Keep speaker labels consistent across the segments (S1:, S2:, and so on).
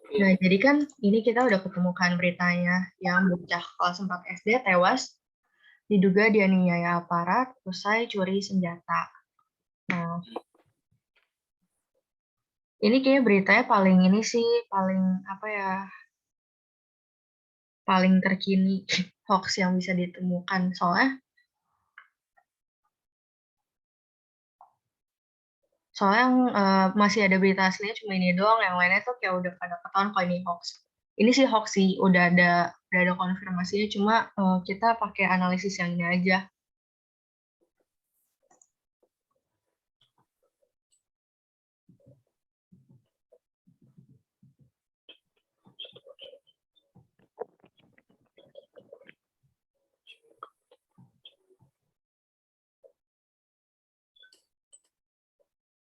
S1: Nah, jadi kan ini kita udah ketemukan beritanya yang bocah kelas 4 SD tewas diduga dianiaya aparat usai curi senjata. Nah, ini kayaknya beritanya paling ini sih, paling apa ya, paling terkini hoax yang bisa ditemukan. Soalnya yang masih ada berita aslinya cuma ini doang, yang lainnya tuh kayak udah pada ketahuan kalau ini hoax. Ini sih hoax sih, udah ada konfirmasinya, cuma kita pakai analisis yang ini aja.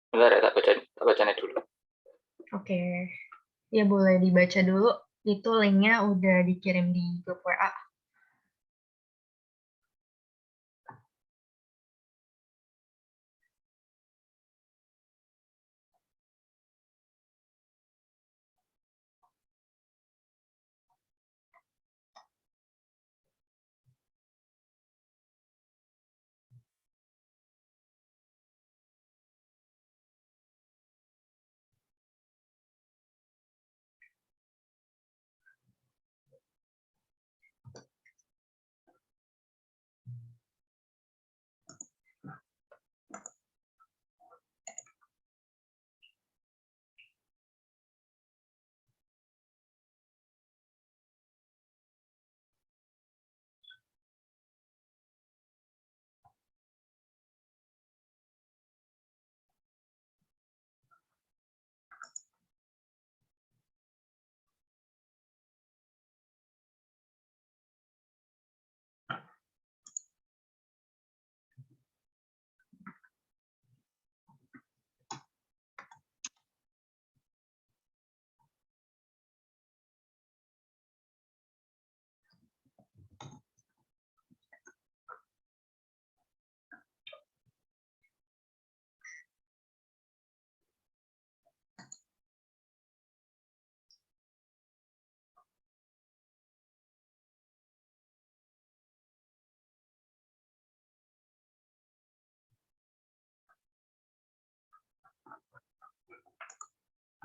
S2: Bentar ya, tak bacanya dulu.
S1: Oke, ya boleh dibaca dulu. Itu linknya udah dikirim di grup WA.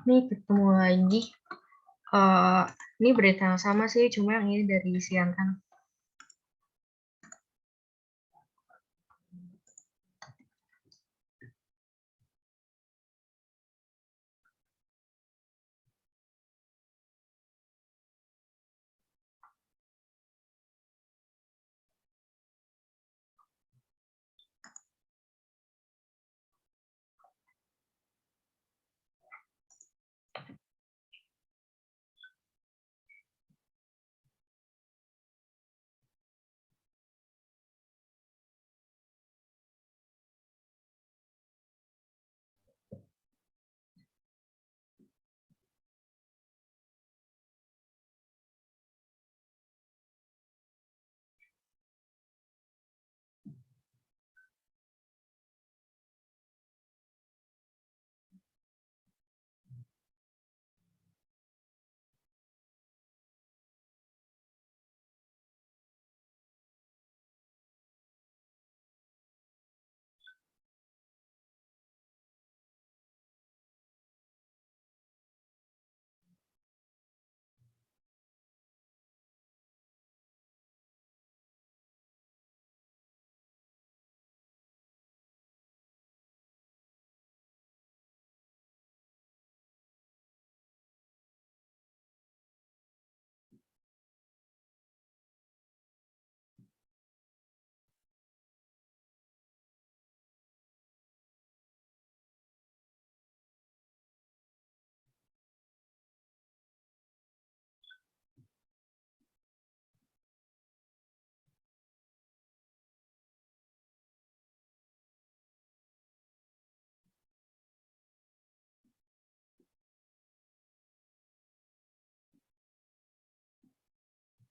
S1: Nih ketemu lagi. Ini berita yang sama sih, cuma yang ini dari CNN.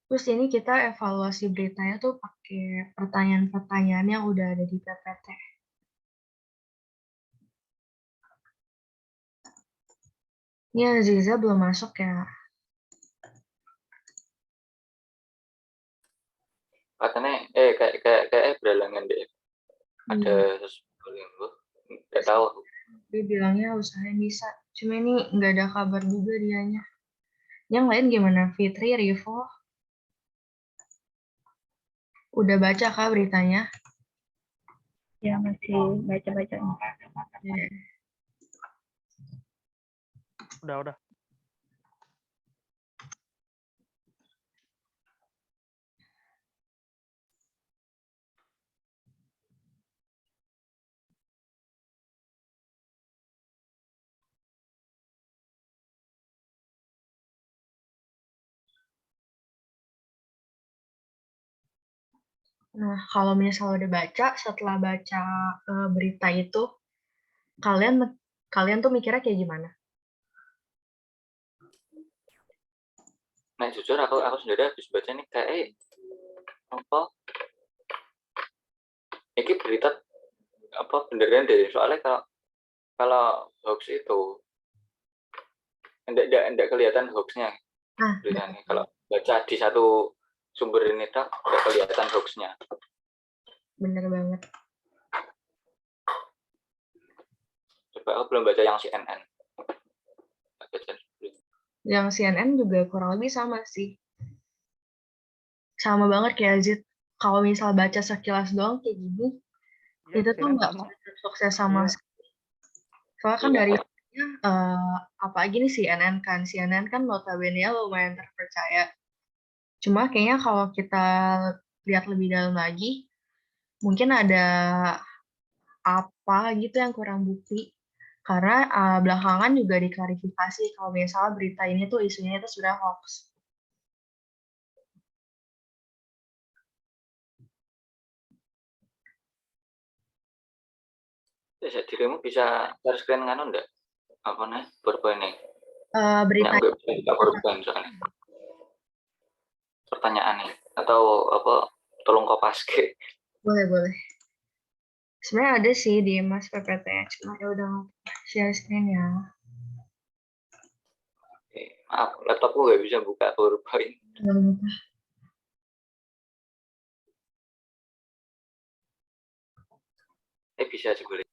S1: Terus ini kita evaluasi beritanya tuh pakai pertanyaan-pertanyaan yang udah ada di PPT. Ini Aziza belum masuk ya.
S2: Katanya kayak beralangan deh. Ada sesuatu yang nggak tahu.
S1: Dia bilangnya usahain bisa. Cuma ini nggak ada kabar juga dianya. Yang lain gimana? Fitri, Rivo? Udah baca kah beritanya?
S3: Ya, masih baca-baca.
S1: Ya.
S4: Udah.
S1: Nah, kalau misalnya udah baca, setelah baca berita itu, kalian tuh mikirnya kayak gimana?
S2: Nah jujur aku sendiri habis baca nih kayak apa? Ini berita apa beneran deh, soalnya kalau hoax itu enggak kelihatan hoaxnya
S1: Nah,
S2: beritanya. Kalau baca di satu sumber ini tak enggak kelihatan hoaxnya.
S1: bener banget.
S2: Coba aku belum baca yang CNN.
S1: Yang CNN juga kurang lebih sama sih. Sama banget kayak Zid. Kalau misal baca sekilas doang kayak gini,
S4: Iya,
S1: itu tuh
S4: CNN
S1: nggak
S4: sama.
S1: sukses sama
S4: Iya.
S1: sekali. Soalnya kan
S2: Iya.
S1: dari apa aja nih CNN kan. CNN kan notabene lumayan terpercaya. Cuma kayaknya kalau kita lihat lebih dalam lagi, mungkin ada apa gitu yang kurang bukti. Karena belakangan juga diklarifikasi kalau misalnya berita ini tuh isunya itu sudah hoax.
S2: Ya, dirimu bisa share screen kan enggak? Apa nih? PowerPoint ini.
S1: Berita
S2: Enggak bisa buka PowerPoint soalnya. Pertanyaan nih atau apa? Tolong kopas ke.
S1: boleh. Sebenarnya ada sih di Mas PPT, cuma ya udah share screen ya.
S2: Maaf, laptopku nggak bisa buka PowerPoint. Bisa sih boleh.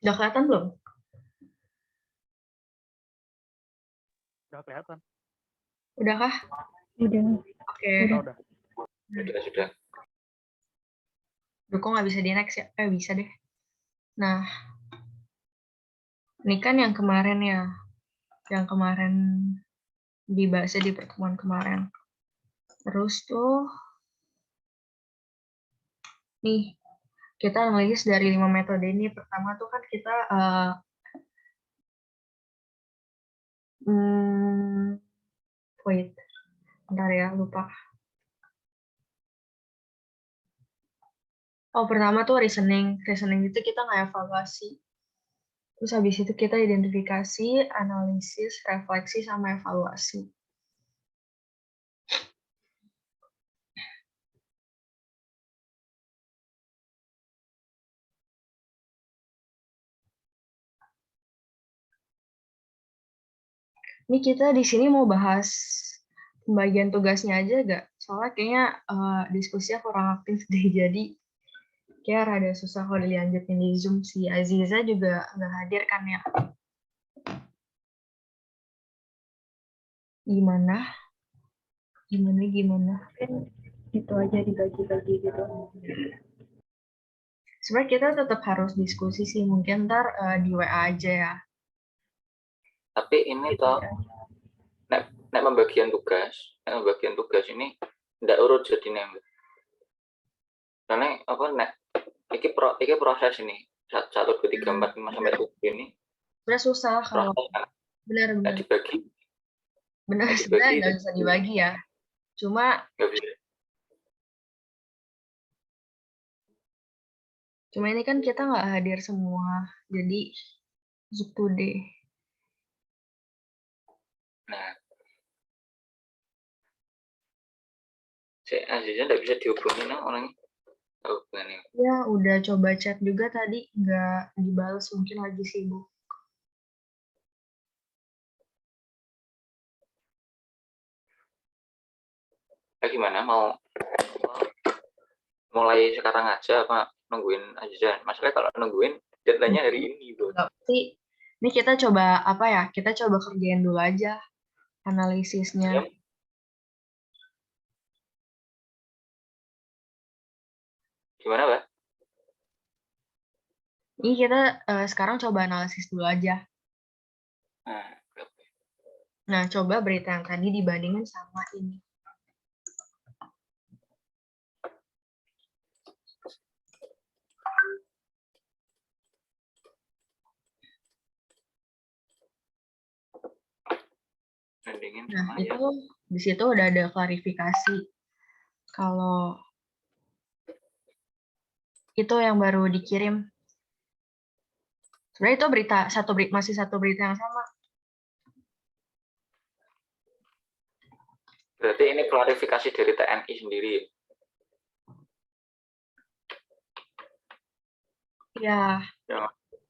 S1: Udah kelihatan belum?
S4: Udah kelihatan.
S1: Udah kah?
S3: Udah.
S1: Oke.
S4: Udah.
S2: Sudah.
S1: Duh, kok nggak bisa di next ya? Bisa deh. Nah, ini kan yang kemarin ya. Yang kemarin dibahas di pertemuan kemarin. Terus tuh, nih, kita analisis dari 5 metode ini. Pertama tuh kan kita wait, bentar ya, lupa. Oh, pertama tuh reasoning. Reasoning itu kita nggak evaluasi. Terus habis itu kita identifikasi, analisis, refleksi, sama evaluasi. Ini kita di sini mau bahas pembagian tugasnya aja gak? Soalnya kayaknya diskusinya kurang aktif deh, jadi kayak rada susah kalau dilanjutin di Zoom. Si Aziza juga nggak hadir kan ya? Gimana?
S3: Mungkin itu aja dibagi-bagi gitu.
S1: Sebenarnya kita tetap harus diskusi sih, mungkin ntar di WA aja ya.
S2: Tapi ini toh, nek pembagian tugas ini ndak urut jadi nih. Karena apa nek iki proses ini 1, 2, 3, 4, 5 sampai 7 ini.
S1: Sebenarnya susah kalau benar.
S2: Dibagi.
S1: Benar, sebenarnya nggak bisa dibagi ya. Cuma ini kan kita nggak hadir semua, jadi gitu deh.
S2: Nah, Aziza nggak bisa dihubungin orangnya. Hubungannya.
S1: Ya, udah coba chat juga tadi, nggak dibalas, mungkin lagi sibuk.
S2: Gimana mau mulai sekarang aja apa nungguin Aziza? Masalahnya kalau nungguin deadline-nya hari ini, Bro.
S1: Nggak pasti. Ini kita coba apa ya? Kita coba kerjain dulu aja analisisnya.
S2: Ya. Gimana, Mbak?
S1: Ini kita sekarang coba analisis dulu aja. Nah, coba berita yang tadi dibandingin sama ini.
S2: Bandingin
S1: Nah,
S2: sama
S1: itu
S2: ya.
S1: di situ udah ada klarifikasi. Kalau itu yang baru dikirim. Sebenarnya itu masih satu berita yang sama.
S2: Berarti ini klarifikasi dari TNI sendiri.
S1: Ya,
S2: Ya.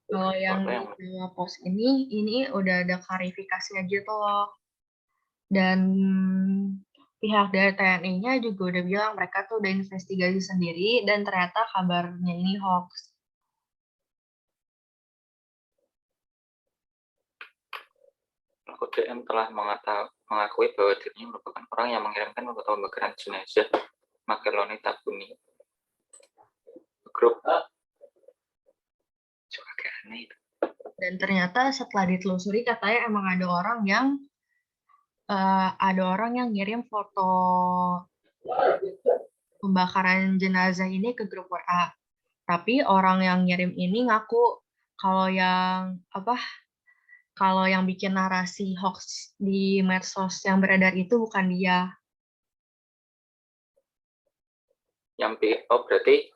S1: kalau yang
S2: Yang
S1: di pos ini udah ada klarifikasinya gitu loh. Dan pihak dari TNI-nya juga udah bilang mereka tuh udah investigasi sendiri dan ternyata kabarnya ini hoax.
S2: DM telah mengakui bahwa dirinya merupakan orang yang mengirimkan foto pembakaran jenazah Makeloni Tabuni. Grup juga kayak aneh itu.
S1: Dan ternyata setelah ditelusuri katanya emang ada orang yang ngirim foto pembakaran jenazah ini ke grup WA. Tapi orang yang ngirim ini ngaku kalau yang bikin narasi hoax di medsos yang beredar itu bukan dia.
S2: Berarti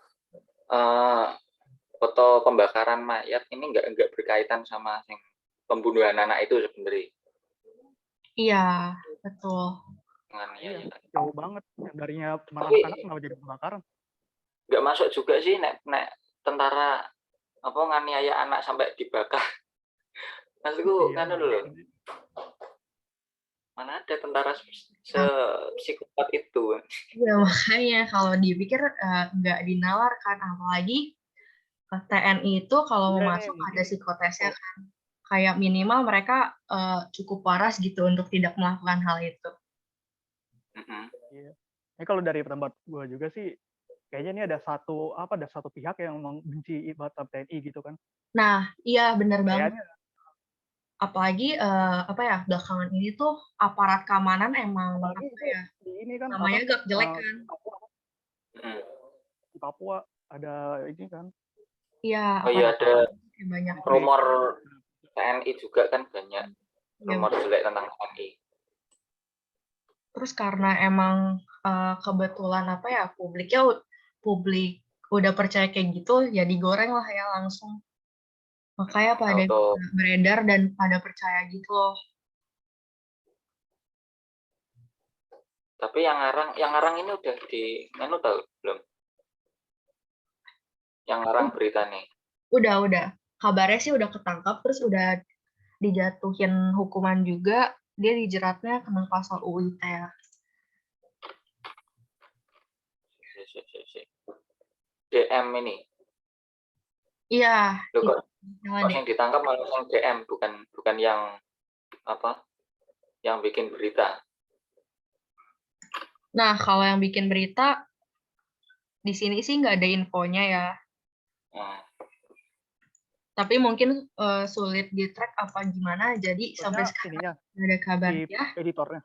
S2: foto pembakaran mayat ini nggak berkaitan sama pembunuhan anak itu sebenarnya.
S1: Iya, betul.
S4: Iya, jauh banget. Yang darinya cuma
S2: Tapi
S4: anak-anak kenapa jadi pembakaran?
S2: nggak masuk juga sih nek tentara apa nganiaya anak sampai dibakar. Maksudku
S4: Iya,
S2: kan dulu. Mana ada tentara psikopat itu.
S1: Ya, makanya kalau dipikir nggak dinalarkan, apalagi TNI itu kalau mau
S4: Iya nih,
S1: masuk ada
S4: mungkin
S1: psikotesnya kan. Kayak minimal mereka cukup waras gitu untuk tidak melakukan hal itu.
S4: iya. Ini kalau dari pendapat gue juga sih, kayaknya ini ada satu pihak yang membenci Batam TNI gitu kan.
S1: Nah, iya benar banget.
S4: Kayaknya
S1: Apalagi belakangan ini tuh aparat keamanan emang
S4: apalagi itu di ini kan
S1: namanya agak jelek kan.
S2: Mm.
S4: Di Papua ada ini kan.
S1: Iya,
S2: Oh iya ada
S1: banyak
S2: rumor TNI juga kan banyak
S1: ya.
S2: rumor jelek tentang TNI.
S1: Terus karena emang kebetulan publik udah percaya kayak gitu, ya digoreng lah ya langsung. Makanya pada beredar dan pada percaya gitu loh.
S2: Tapi yang ngarang ini udah tahu belum? Yang ngarang berita nih.
S1: Udah. Kabarnya sih udah ketangkap, terus udah dijatuhin hukuman juga. Dia dijeratnya kena pasal UU ITE.
S2: DM ini.
S1: Iya.
S2: Loh, kok yang ditangkap malah yang DM, bukan yang yang bikin berita.
S1: Nah, kalau yang bikin berita di sini sih nggak ada infonya ya. Tapi mungkin sulit di track apa gimana, jadi sampai sekarang nggak ada kabarnya.
S4: Editornya.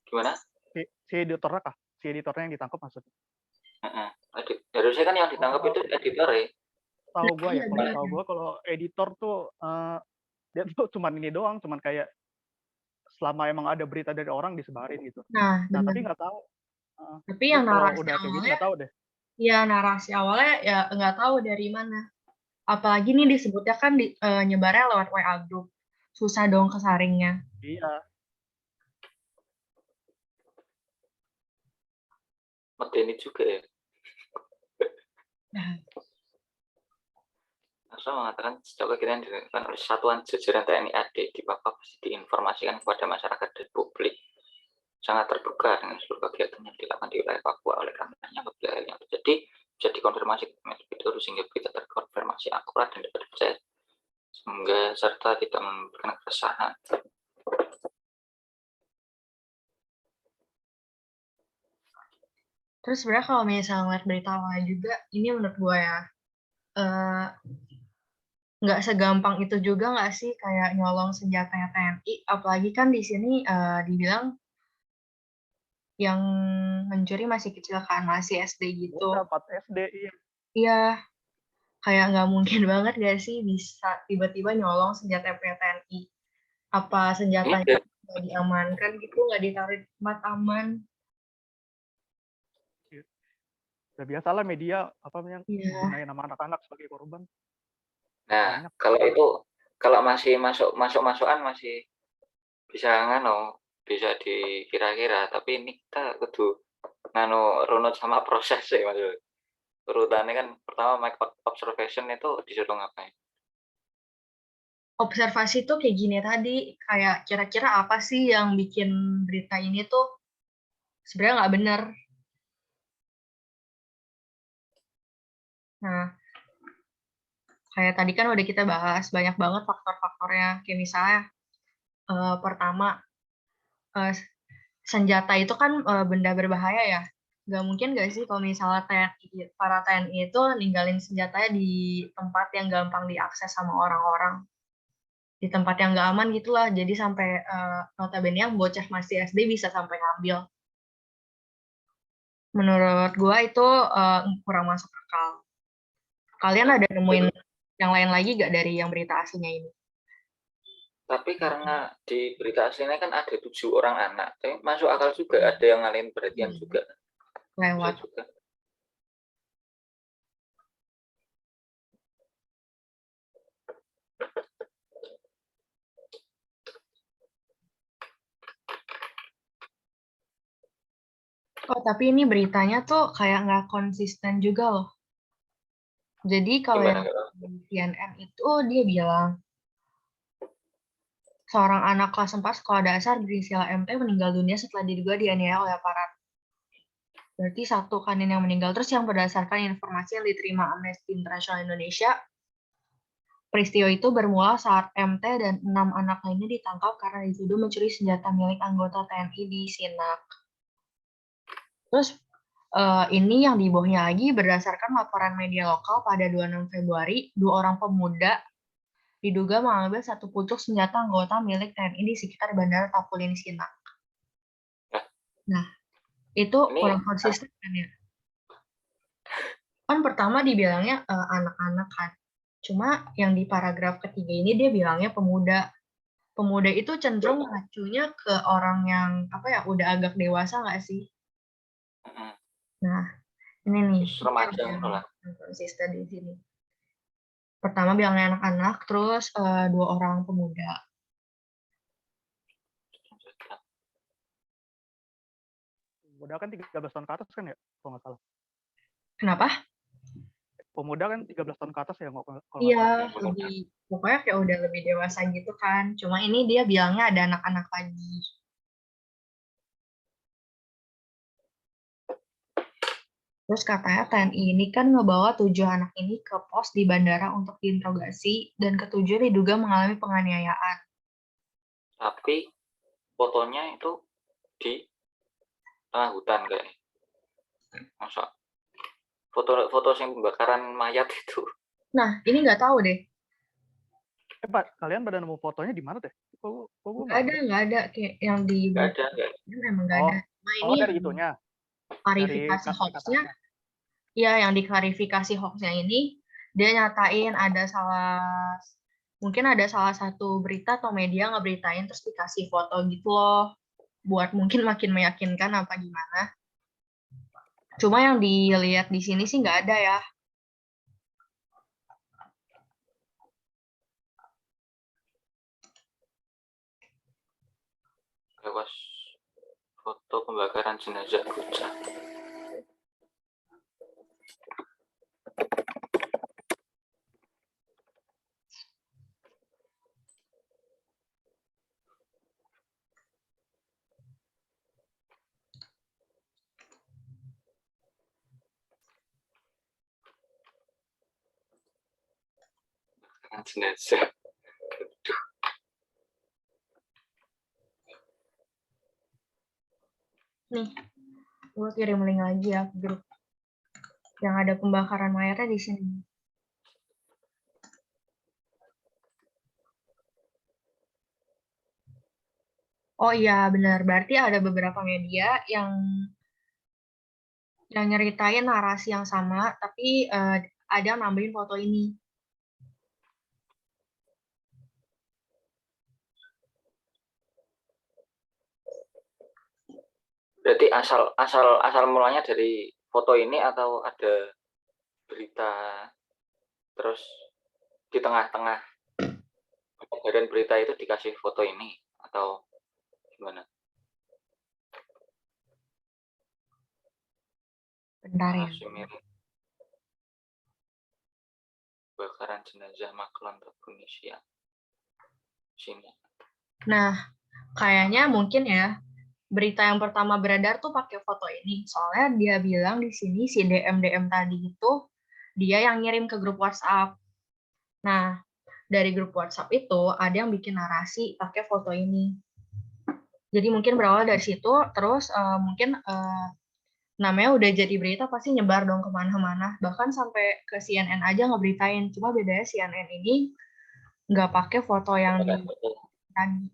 S2: Gimana?
S4: Si editornya kah? Si editornya yang ditangkap maksudnya?
S2: Harusnya kan yang ditangkap itu editor ya.
S4: Tahu gue ya, kalau editor tuh dia tuh cuman ini doang, cuman kayak selama emang ada berita dari orang disebarin gitu.
S1: Nah
S4: tapi nggak tahu.
S1: Tapi yang narasi
S4: udah kayak gitu nggak tahu deh.
S1: Ya narasi awalnya ya nggak tahu dari mana. Apalagi nih disebutnya kan nyebarnya lewat WA group. Susah dong kesaringnya.
S4: Iya.
S2: medeni juga ya.
S1: Nah,
S2: Masa mengatakan sejak kegiatan dilakukan oleh satuan jajaran TNI AD di Papua diinformasikan kepada masyarakat dan publik sangat terbuka dengan seluruh kegiatan yang dilakukan di wilayah Papua. Oleh karenanya apabila hal yang terjadi bisa dikonfirmasi ke media dulu sehingga berita terkonfirmasi akurat dan dapat dipercaya sehingga serta tidak menimbulkan keresahan.
S1: terus sebenarnya kalau misalnya ngeliat berita lain juga, ini menurut gue ya, nggak segampang itu juga nggak sih kayak nyolong senjatanya TNI, apalagi kan di sini dibilang yang mencuri masih kecil kan, masih SD gitu.
S4: Udah 4 SD, iya.
S1: Iya, kayak nggak mungkin banget nggak sih bisa tiba-tiba nyolong senjata TNI. Apa senjatanya nggak diamankan gitu, nggak ditaruh di tempat aman.
S4: Udah biasalah media apa yang
S1: Iya.
S4: gunain nama anak-anak sebagai korban.
S2: Nah,
S4: Banyak.
S2: kalau masih masuk-masukan masih bisa bisa dikira-kira, tapi ini kita kudu runut sama proses ya maksudnya. Urutannya kan pertama make observation itu disuruh ngapain?
S1: Observasi tuh kayak gini tadi, kayak kira-kira apa sih yang bikin berita ini tuh sebenarnya nggak benar. Nah, kayak tadi kan udah kita bahas banyak banget faktor-faktornya. Kayak misalnya pertama, senjata itu kan benda berbahaya ya. Nggak mungkin nggak sih kalau misalnya para TNI itu ninggalin senjatanya di tempat yang gampang diakses sama orang-orang. Di tempat yang nggak aman gitulah. Jadi sampai notabene yang bocah masih SD bisa sampai ngambil. Menurut gua itu kurang masuk akal. Kalian ada nemuin yang lain lagi gak dari yang berita aslinya ini?
S2: Tapi karena di berita aslinya kan ada 7 orang anak, tapi masuk akal juga ada yang ngalihin perhatian juga.
S1: Lewat.
S2: Bisa juga.
S1: Oh, tapi ini beritanya tuh kayak nggak konsisten juga loh. Jadi kalau yang di CNN itu dia bilang, seorang anak kelas 4 sekolah dasar berinisial MT meninggal dunia setelah diduga dianiaya oleh aparat. Berarti satu kan yang meninggal. Terus yang berdasarkan informasi yang diterima Amnesty International Indonesia, peristiwa itu bermula saat MT dan 6 anak lainnya ditangkap karena dituduh mencuri senjata milik anggota TNI di Sinak. Terus ini yang di bawahnya lagi berdasarkan laporan media lokal pada 26 Februari, 2 orang pemuda diduga mengambil satu pucuk senjata anggota milik TNI di sekitar Bandara Tapulin Sinak. Nah, itu kurang konsisten kan ya? Kan pertama dibilangnya anak-anak kan. Cuma yang di paragraf ketiga ini dia bilangnya pemuda. Pemuda itu cenderung mengacunya ke orang yang udah agak dewasa nggak sih? Nah, ini nih
S2: remaja lah.
S1: Konsisten di sini. Pertama bilangnya anak-anak, terus 2 orang pemuda.
S4: Pemuda kan 13 tahun ke atas kan ya, kalau nggak salah.
S1: Kenapa?
S4: Pemuda kan 13 tahun ke atas ya, kalau nggak salah.
S1: Iya, pokoknya kayak udah lebih dewasa gitu kan. Cuma ini dia bilangnya ada anak-anak lagi. Terus katanya TNI ini kan ngebawa 7 anak ini ke pos di bandara untuk diinterogasi, dan ketujuh diduga mengalami penganiayaan.
S2: Tapi fotonya itu di tengah hutan kayaknya. Masa foto yang pembakaran mayat itu.
S1: Nah, ini nggak tahu deh.
S4: Pak, kalian pada nemu fotonya di mana deh?
S1: Nggak ada kayak yang di
S2: Nggak ada.
S1: Emang nggak ada. Nah, ini
S4: dari itunya.
S1: Klarifikasi hoax-nya. Ya, yang diklarifikasi hoax-nya ini dia nyatain mungkin ada salah satu berita atau media ngeberitain terus dikasih foto gitu loh, buat mungkin makin meyakinkan apa gimana. Cuma yang dilihat di sini sih nggak ada ya.
S2: Tewas foto pembakaran jenazah bocah. pembakaran jenazah. Aduh.
S1: Nih, gue kirim link lagi ya ke grup yang ada pembakaran mayatnya di sini. Oh iya, benar. Berarti ada beberapa media yang nyeritain narasi yang sama, tapi ada yang nambahin foto ini.
S2: Berarti asal mulanya dari foto ini atau ada berita terus di tengah-tengah pembagian berita itu dikasih foto ini atau gimana?
S1: Bentar ya.
S2: Narasi mirip pembakaran jenazah Magelang Tunisia. Sini.
S1: Nah, kayaknya mungkin ya berita yang pertama beredar tuh pakai foto ini. Soalnya dia bilang di sini si DM tadi itu dia yang ngirim ke grup WhatsApp. Nah, dari grup WhatsApp itu ada yang bikin narasi pakai foto ini. Jadi mungkin berawal dari situ, terus mungkin namanya udah jadi berita pasti nyebar dong kemana-mana. Bahkan sampai ke CNN aja ngeberitain. Cuma bedanya CNN ini nggak pakai foto yang di tadi.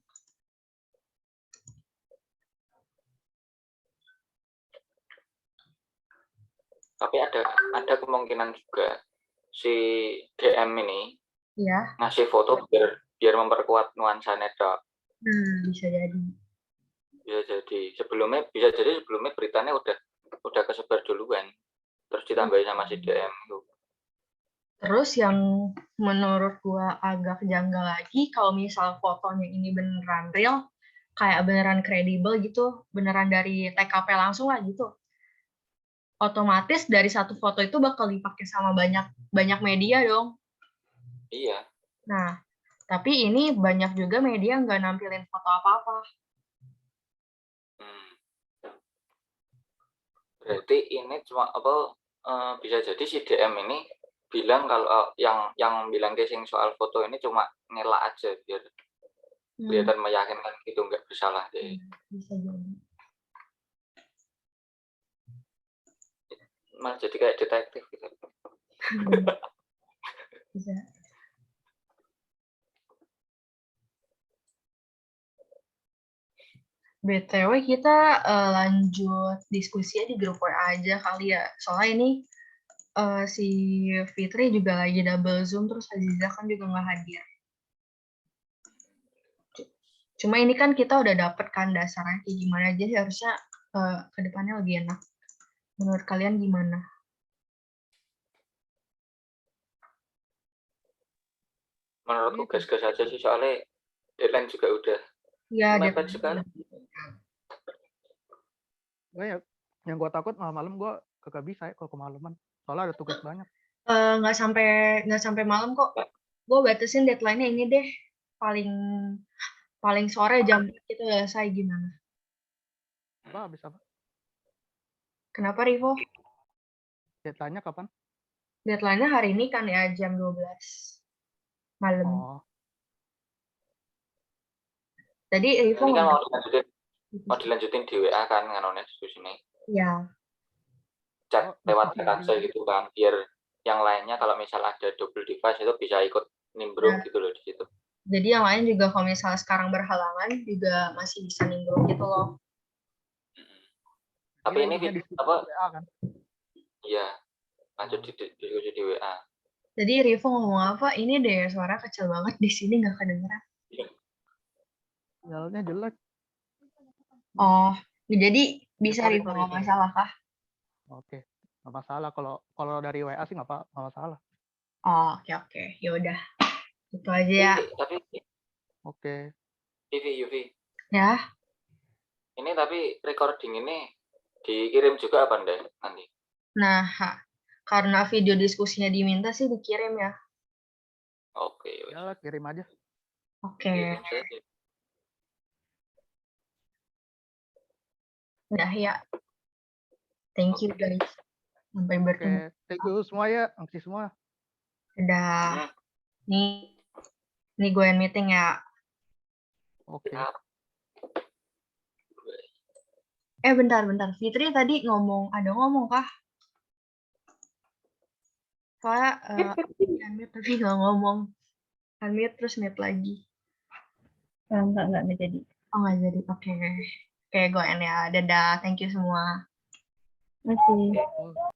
S2: Tapi ada kemungkinan juga si DM ini
S1: Ya,
S2: ngasih foto biar memperkuat nuansa network.
S1: bisa jadi.
S2: Bisa jadi sebelumnya beritanya udah kesebar duluan, terus ditambahin sama si DM itu.
S1: Terus yang menurut gua agak janggal lagi, kalau misal fotonya ini beneran real, kayak beneran kredibel gitu, beneran dari TKP langsung lah gitu. Otomatis dari satu foto itu bakal dipakai sama banyak media dong.
S2: Iya.
S1: Nah, tapi ini banyak juga media nggak nampilin foto apa-apa.
S2: Berarti ini cuma bisa jadi si DM ini bilang kalau yang bilang casing soal foto ini cuma ngelak aja biar kelihatan meyakinkan gitu, nggak bersalah deh.
S1: Bisa jadi.
S2: Malah jadi kayak detektif gitu.
S1: Bisa. BTW kita lanjut diskusinya di grup WA aja kali ya. Soalnya ini si Fitri juga lagi double Zoom, terus Aziza kan juga nggak hadir. Cuma ini kan kita udah dapet kan dasarnya kayak gimana, jadi harusnya ke depannya lebih enak. Menurut kalian gimana?
S2: Menurutku gas-gas aja sih, soalnya deadline juga udah
S1: Ya,
S2: mepet sekali.
S4: Yang gue takut malam-malam gue kagak bisa ya kalau kemalaman. Soalnya ada tugas banyak.
S1: Nggak sampai malam kok. Gue batasin deadline-nya ini deh. Paling sore jam kita selesai gimana?
S4: Apa habis apa?
S1: Kenapa Rivo?
S4: Deadline-nya kapan?
S1: Deadline-nya hari ini kan ya jam 12 malam.
S4: Oh,
S1: Tadi Rivo
S2: Ini kan mau dilanjutin di WA kan nganonnya diskusinya.
S1: Iya.
S2: Chat lewat kaca gitu kan, biar yang lainnya kalau misal ada double device itu bisa ikut nimbrung gitu loh di situ.
S1: Jadi yang lain juga kalau misalnya sekarang berhalangan juga masih bisa nimbrung gitu loh.
S2: Tapi ini apa?
S4: WA kan?
S2: Iya, lanjut diskusi di WA.
S1: Jadi Rivo ngomong apa? Ini deh suara kecil banget di sini nggak kedengeran.
S4: Sinyalnya jelek.
S1: Oh, jadi bisa
S4: Sorry,
S1: Rivo nggak masalah kah?
S4: Oke, nggak masalah. Kalau dari WA sih nggak masalah.
S1: Oh, oke. Ya udah. Itu aja ya.
S2: Tapi
S4: Oke.
S2: Yuvi.
S1: Ya.
S2: Ini tapi recording ini dikirim juga apa enggak nanti?
S1: Nah, karena video diskusinya diminta sih dikirim ya.
S2: Oke.
S4: Ya, kirim aja.
S1: Oke. Udah ya. Thank you guys. Sampai bertemu.
S4: Oke, thank you semua ya. Makasih semua.
S1: Dadah. Nih. Nih gue yang meeting ya.
S4: Oke.
S1: Bentar. Fitri tadi ada ngomong kah? Soalnya unmute tapi nggak ngomong. Unmute terus mute lagi.
S3: Enggak jadi.
S1: Oh nggak jadi. Oke. Oke, gue ya. Dadah. Thank you semua.
S3: Masih.
S4: Oh,